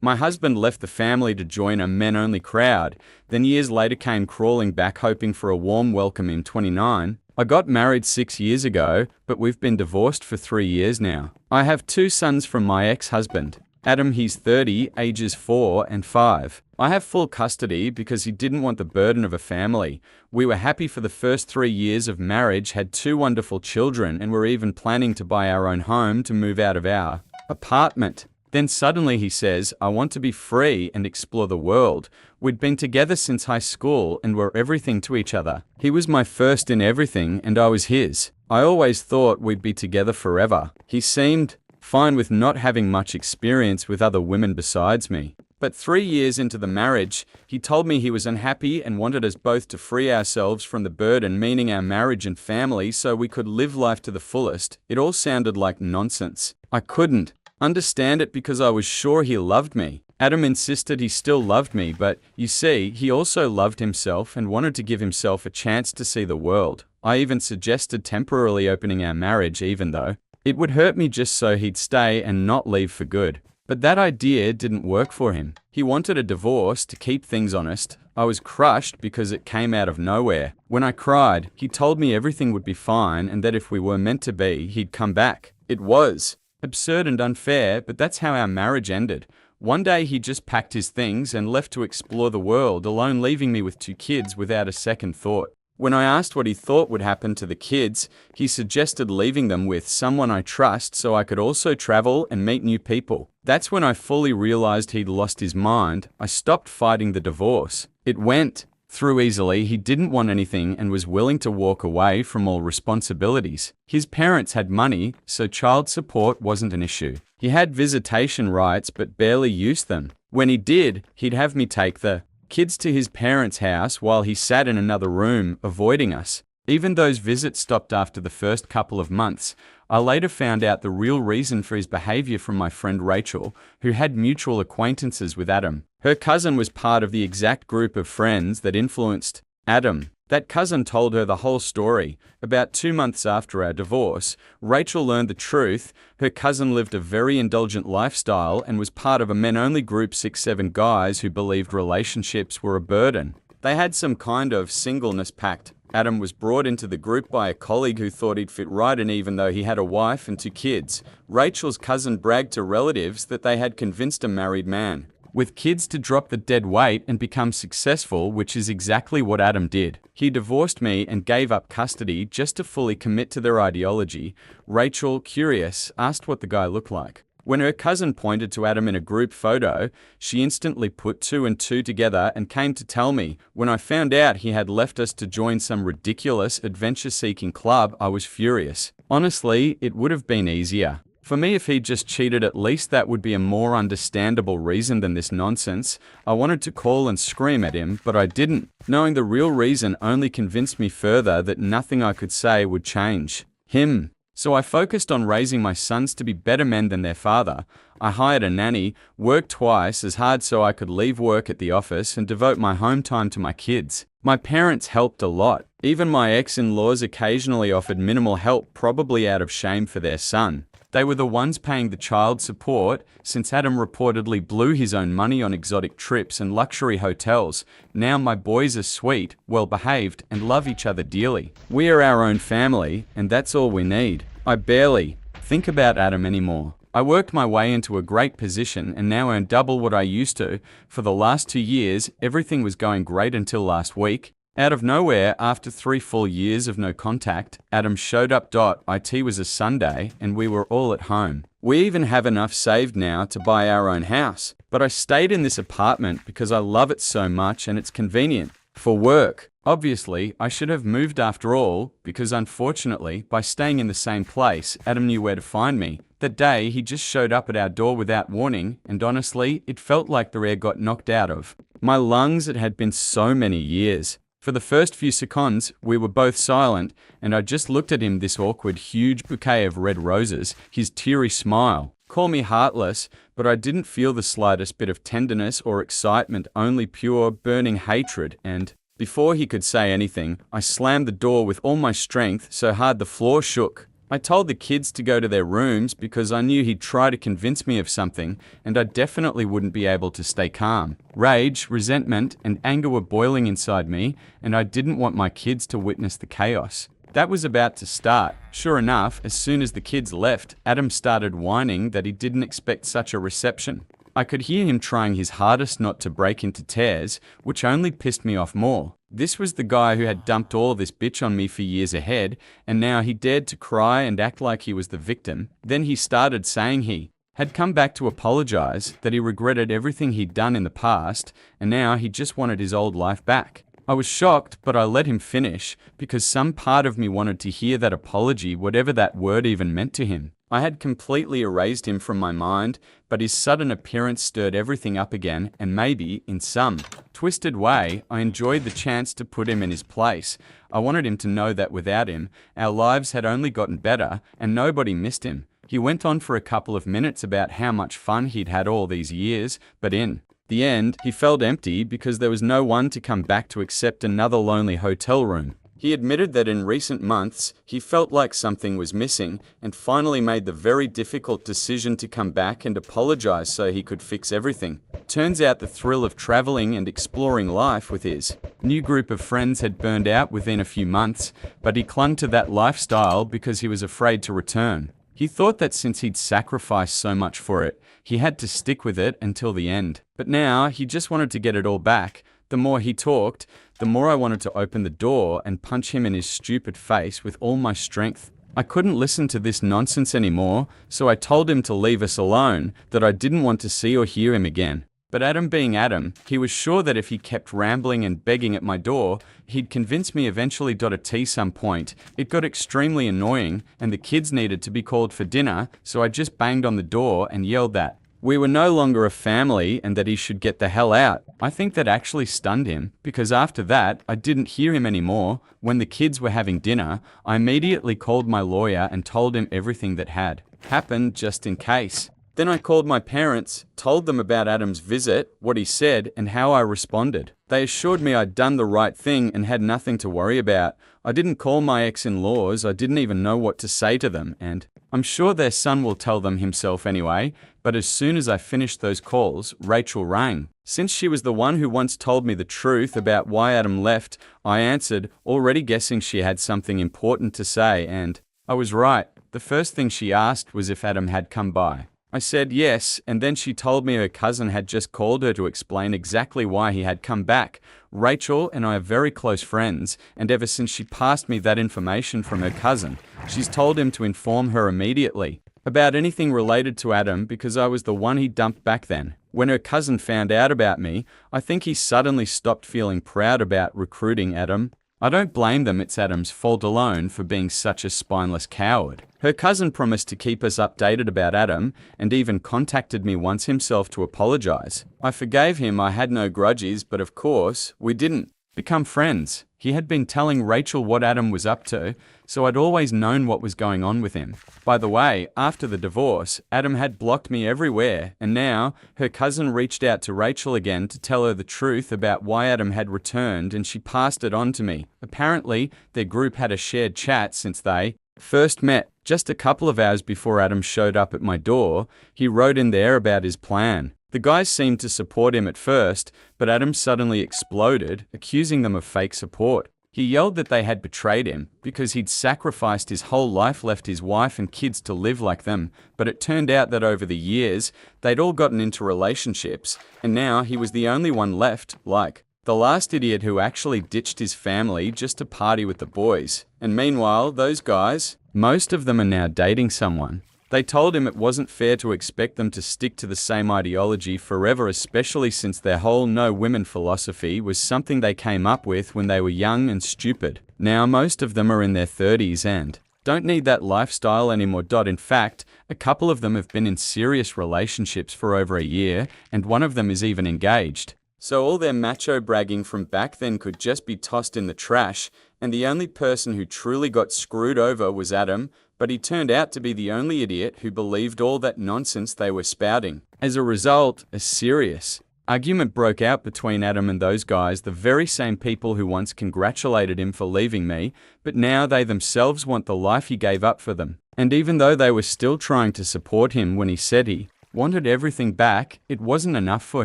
My husband left the family to join a men-only crowd, then years later came crawling back hoping for a warm welcome in 29. I got married 6 years ago, but we've been divorced for 3 years now. I have 2 sons from my ex-husband. Adam, he's 30, ages 4 and 5. I have full custody because he didn't want the burden of a family. We were happy for the first 3 years of marriage, had 2 wonderful children, and were even planning to buy our own home to move out of our apartment. Then suddenly he says, I want to be free and explore the world. We'd been together since high school and were everything to each other. He was my first in everything and I was his. I always thought we'd be together forever. He seemed fine with not having much experience with other women besides me. But 3 years into the marriage, he told me he was unhappy and wanted us both to free ourselves from the burden, meaning our marriage and family, so we could live life to the fullest. It all sounded like nonsense. I couldn't understand it because I was sure he loved me. Adam insisted he still loved me, but you see, he also loved himself and wanted to give himself a chance to see the world. I even suggested temporarily opening our marriage, even though it would hurt me, just so he'd stay and not leave for good. But that idea didn't work for him. He wanted a divorce to keep things honest. I was crushed because it came out of nowhere. When I cried, he told me everything would be fine and that if we were meant to be, he'd come back. It was absurd and unfair, but that's how our marriage ended. One day he just packed his things and left to explore the world alone, leaving me with 2 kids without a second thought. When I asked what he thought would happen to the kids, he suggested leaving them with someone I trust so I could also travel and meet new people. That's when I fully realized he'd lost his mind. I stopped fighting the divorce. It went through easily. He didn't want anything and was willing to walk away from all responsibilities. His parents had money, so child support wasn't an issue. He had visitation rights but barely used them. When he did, he'd have me take the kids to his parents' house while he sat in another room, avoiding us. Even those visits stopped after the first couple of months. I later found out the real reason for his behavior from my friend Rachel, who had mutual acquaintances with Adam. Her cousin was part of the exact group of friends that influenced Adam. That cousin told her the whole story. About 2 months after our divorce, Rachel learned the truth. Her cousin lived a very indulgent lifestyle and was part of a men-only group, 6-7 guys who believed relationships were a burden. They had some kind of singleness pact. Adam was brought into the group by a colleague who thought he'd fit right in even though he had a wife and 2 kids. Rachel's cousin bragged to relatives that they had convinced a married man with kids to drop the dead weight and become successful, which is exactly what Adam did. He divorced me and gave up custody just to fully commit to their ideology. Rachel, curious, asked what the guy looked like. When her cousin pointed to Adam in a group photo, she instantly put 2 and 2 together and came to tell me. When I found out he had left us to join some ridiculous adventure-seeking club, I was furious. Honestly, it would have been easier for me if he'd just cheated. At least that would be a more understandable reason than this nonsense. I wanted to call and scream at him, but I didn't. Knowing the real reason only convinced me further that nothing I could say would change him. So I focused on raising my sons to be better men than their father. I hired a nanny, worked twice as hard so I could leave work at the office and devote my home time to my kids. My parents helped a lot. Even my ex-in-laws occasionally offered minimal help, probably out of shame for their son. They were the ones paying the child support, since Adam reportedly blew his own money on exotic trips and luxury hotels. Now my boys are sweet, well-behaved, and love each other dearly. We are our own family, and that's all we need. I barely think about Adam anymore. I worked my way into a great position and now earn double what I used to. For the last 2 years, everything was going great until last week. Out of nowhere, after 3 full years of no contact, Adam showed up. It was a Sunday and we were all at home. We even have enough saved now to buy our own house. But I stayed in this apartment because I love it so much and it's convenient for work. Obviously, I should have moved after all, because unfortunately, by staying in the same place, Adam knew where to find me. That day, he just showed up at our door without warning, and honestly, it felt like the air got knocked out of my lungs. It had been so many years. For the first few seconds, we were both silent, and I just looked at him, this awkward, huge bouquet of red roses, his teary smile. Call me heartless, but I didn't feel the slightest bit of tenderness or excitement, only pure, burning hatred, and before he could say anything, I slammed the door with all my strength so hard the floor shook. I told the kids to go to their rooms because I knew he'd try to convince me of something, and I definitely wouldn't be able to stay calm. Rage, resentment, and anger were boiling inside me, and I didn't want my kids to witness the chaos. That was about to start. Sure enough, as soon as the kids left, Adam started whining that he didn't expect such a reception. I could hear him trying his hardest not to break into tears, which only pissed me off more. This was the guy who had dumped all this bitch on me for years ahead, and now he dared to cry and act like he was the victim. Then he started saying he had come back to apologize, that he regretted everything he'd done in the past, and now he just wanted his old life back. I was shocked, but I let him finish, because some part of me wanted to hear that apology, whatever that word even meant to him. I had completely erased him from my mind, but his sudden appearance stirred everything up again, and maybe, in some twisted way, I enjoyed the chance to put him in his place. I wanted him to know that without him, our lives had only gotten better, and nobody missed him. He went on for a couple of minutes about how much fun he'd had all these years, but in the end, he felt empty because there was no one to come back to accept another lonely hotel room. He admitted that in recent months, he felt like something was missing and finally made the very difficult decision to come back and apologize so he could fix everything. Turns out the thrill of traveling and exploring life with his new group of friends had burned out within a few months, but he clung to that lifestyle because he was afraid to return. He thought that since he'd sacrificed so much for it, he had to stick with it until the end. But now, he just wanted to get it all back. The more he talked, the more I wanted to open the door and punch him in his stupid face with all my strength. I couldn't listen to this nonsense anymore, so I told him to leave us alone, that I didn't want to see or hear him again. But Adam being Adam, he was sure that if he kept rambling and begging at my door, he'd convince me eventually at some point. It got extremely annoying, and the kids needed to be called for dinner, so I just banged on the door and yelled that we were no longer a family and that he should get the hell out. I think that actually stunned him, because after that, I didn't hear him anymore. When the kids were having dinner, I immediately called my lawyer and told him everything that had happened just in case. Then I called my parents, told them about Adam's visit, what he said, and how I responded. They assured me I'd done the right thing and had nothing to worry about. I didn't call my ex-in-laws, I didn't even know what to say to them, and I'm sure their son will tell them himself anyway. But as soon as I finished those calls, Rachel rang. Since she was the one who once told me the truth about why Adam left, I answered, already guessing she had something important to say, and I was right. The first thing she asked was if Adam had come by. I said yes, and then she told me her cousin had just called her to explain exactly why he had come back. Rachel and I are very close friends, and ever since she passed me that information from her cousin, she's told him to inform her immediately about anything related to Adam because I was the one he dumped back then. When her cousin found out about me, I think he suddenly stopped feeling proud about recruiting Adam. I don't blame them, it's Adam's fault alone for being such a spineless coward. Her cousin promised to keep us updated about Adam and even contacted me once himself to apologize. I forgave him, I had no grudges, but of course, we didn't become friends. He had been telling Rachel what Adam was up to, so I'd always known what was going on with him. By the way, after the divorce, Adam had blocked me everywhere, and now her cousin reached out to Rachel again to tell her the truth about why Adam had returned, and she passed it on to me. Apparently, their group had a shared chat since they first met. Just a couple of hours before Adam showed up at my door, he wrote in there about his plan. The guys seemed to support him at first, but Adam suddenly exploded, accusing them of fake support. He yelled that they had betrayed him because he'd sacrificed his whole life, left his wife and kids to live like them, but it turned out that over the years, they'd all gotten into relationships, and now he was the only one left, like the last idiot who actually ditched his family just to party with the boys. And meanwhile, those guys, most of them are now dating someone. They told him it wasn't fair to expect them to stick to the same ideology forever, especially since their whole no women philosophy was something they came up with when they were young and stupid. Now most of them are in their 30s and don't need that lifestyle anymore. In fact, a couple of them have been in serious relationships for over a year, and one of them is even engaged. So all their macho bragging from back then could just be tossed in the trash, and the only person who truly got screwed over was Adam, but he turned out to be the only idiot who believed all that nonsense they were spouting. As a result, a serious Argument broke out between Adam and those guys, the very same people who once congratulated him for leaving me, but now they themselves want the life he gave up for them. And even though they were still trying to support him when he said he wanted everything back, it wasn't enough for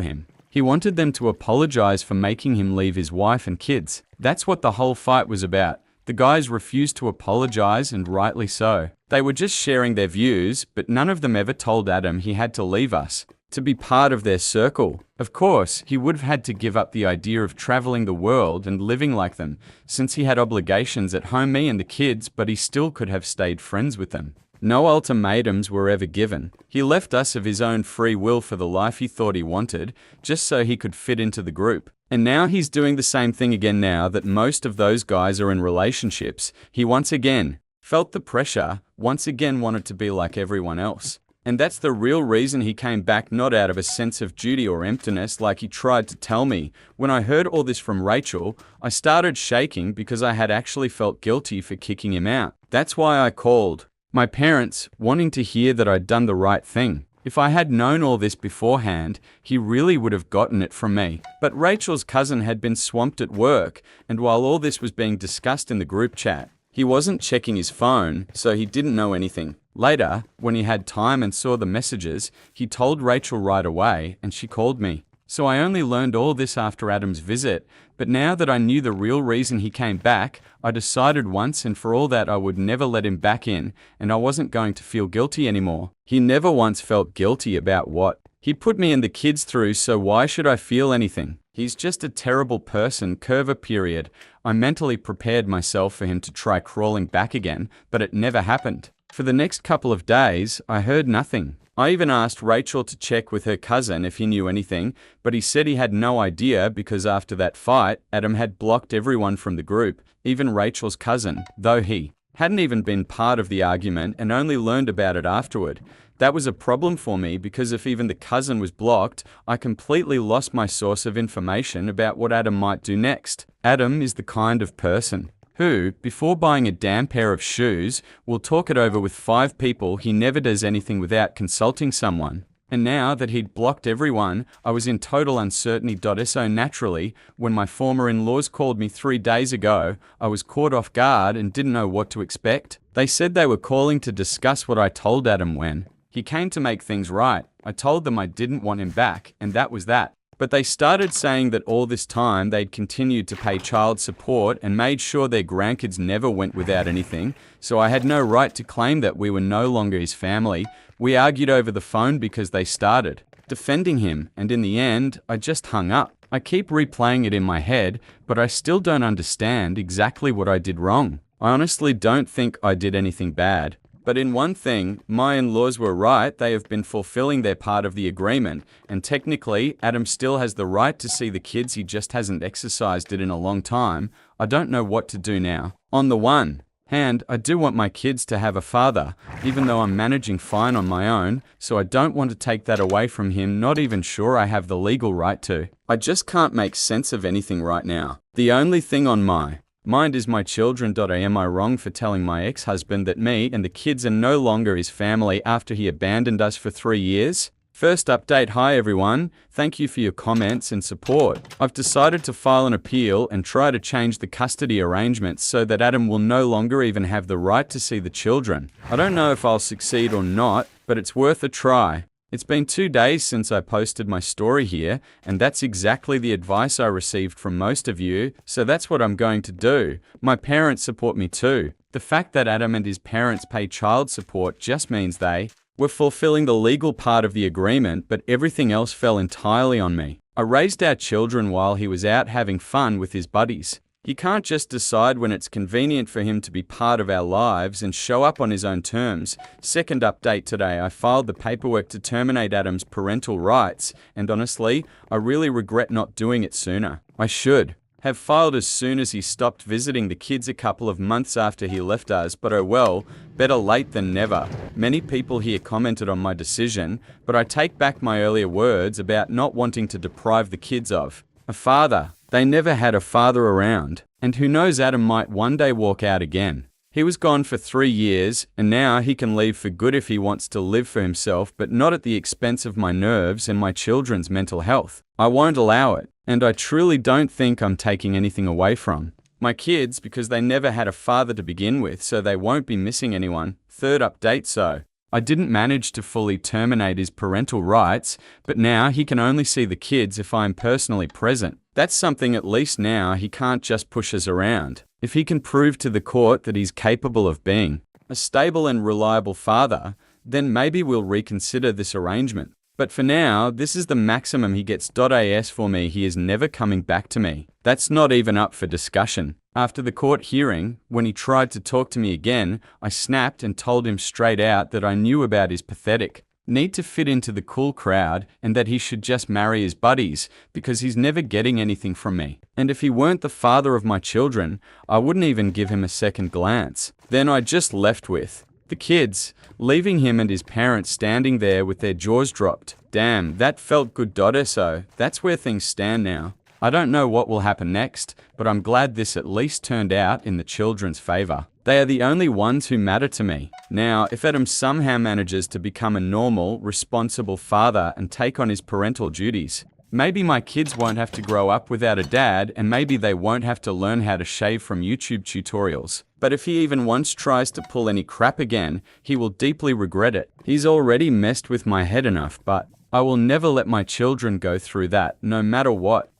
him. He wanted them to apologize for making him leave his wife and kids. That's what the whole fight was about. The guys refused to apologize, and rightly so. They were just sharing their views, but none of them ever told Adam he had to leave us to be part of their circle. Of course, he would have had to give up the idea of traveling the world and living like them, since he had obligations at home, me and the kids, but he still could have stayed friends with them. No ultimatums were ever given. He left us of his own free will for the life he thought he wanted, just so he could fit into the group. And now he's doing the same thing again now that most of those guys are in relationships. He once again felt the pressure, once again wanted to be like everyone else. And that's the real reason he came back, not out of a sense of duty or emptiness like he tried to tell me. When I heard all this from Rachel, I started shaking because I had actually felt guilty for kicking him out. That's why I called my parents, wanting to hear that I'd done the right thing. If I had known all this beforehand, he really would have gotten it from me. But Rachel's cousin had been swamped at work, and while all this was being discussed in the group chat, he wasn't checking his phone, so he didn't know anything. Later, when he had time and saw the messages, he told Rachel right away, and she called me. So I only learned all this after Adam's visit, but now that I knew the real reason he came back, I decided once and for all that I would never let him back in, and I wasn't going to feel guilty anymore. He never once felt guilty about what he put me and the kids through, so why should I feel anything? He's just a terrible person, curva period. I mentally prepared myself for him to try crawling back again, but it never happened. For the next couple of days, I heard nothing. I even asked Rachel to check with her cousin if he knew anything, but he said he had no idea because after that fight, Adam had blocked everyone from the group, even Rachel's cousin, though he hadn't even been part of the argument and only learned about it afterward. That was a problem for me because if even the cousin was blocked, I completely lost my source of information about what Adam might do next. Adam is the kind of person who, before buying a damn pair of shoes, will talk it over with 5 people. He never does anything without consulting someone. And now that he'd blocked everyone, I was in total uncertainty. So naturally, when my former in-laws called me 3 days ago, I was caught off guard and didn't know what to expect. They said they were calling to discuss what I told Adam when he came to make things right. I told them I didn't want him back, and that was that. But they started saying that all this time they'd continued to pay child support and made sure their grandkids never went without anything, so I had no right to claim that we were no longer his family. We argued over the phone because they started defending him, and in the end, I just hung up. I keep replaying it in my head, but I still don't understand exactly what I did wrong. I honestly don't think I did anything bad. But in one thing, my in-laws were right. They have been fulfilling their part of the agreement, and technically, Adam still has the right to see the kids. He just hasn't exercised it in a long time. I don't know what to do now. On the one hand, I do want my kids to have a father, even though I'm managing fine on my own, so I don't want to take that away from him, not even sure I have the legal right to. I just can't make sense of anything right now. The only thing on my mind is my children. Am I wrong for telling my ex-husband that me and the kids are no longer his family after he abandoned us for 3 years? First update. Hi everyone, thank you for your comments and support. I've decided to file an appeal and try to change the custody arrangements so that Adam will no longer even have the right to see the children. I don't know if I'll succeed or not, but it's worth a try. It's been 2 days since I posted my story here, and that's exactly the advice I received from most of you, so that's what I'm going to do. My parents support me too. The fact that Adam and his parents pay child support just means they were fulfilling the legal part of the agreement, but everything else fell entirely on me. I raised our children while he was out having fun with his buddies. He can't just decide when it's convenient for him to be part of our lives and show up on his own terms. Second update today, I filed the paperwork to terminate Adam's parental rights, and honestly, I really regret not doing it sooner. I should have filed as soon as he stopped visiting the kids a couple of months after he left us, but oh well, better late than never. Many people here commented on my decision, but I take back my earlier words about not wanting to deprive the kids of a father. They never had a father around, and who knows, Adam might one day walk out again. He was gone for 3 years, and now he can leave for good if he wants to live for himself, but not at the expense of my nerves and my children's mental health. I won't allow it, and I truly don't think I'm taking anything away from my kids because they never had a father to begin with, so they won't be missing anyone. Third update. So I didn't manage to fully terminate his parental rights, but now he can only see the kids if I'm personally present. That's something at least now he can't just push us around. If he can prove to the court that he's capable of being a stable and reliable father, then maybe we'll reconsider this arrangement. But for now, this is the maximum he gets. As for me, he is never coming back to me. That's not even up for discussion. After the court hearing, when he tried to talk to me again, I snapped and told him straight out that I knew about his pathetic need to fit into the cool crowd and that he should just marry his buddies because he's never getting anything from me. And if he weren't the father of my children, I wouldn't even give him a second glance. Then I just left with the kids, leaving him and his parents standing there with their jaws dropped. Damn, that felt good. So that's where things stand now. I don't know what will happen next, but I'm glad this at least turned out in the children's favor. They are the only ones who matter to me. Now, if Adam somehow manages to become a normal, responsible father and take on his parental duties, maybe my kids won't have to grow up without a dad, and maybe they won't have to learn how to shave from YouTube tutorials. But if he even once tries to pull any crap again, he will deeply regret it. He's already messed with my head enough, but I will never let my children go through that, no matter what.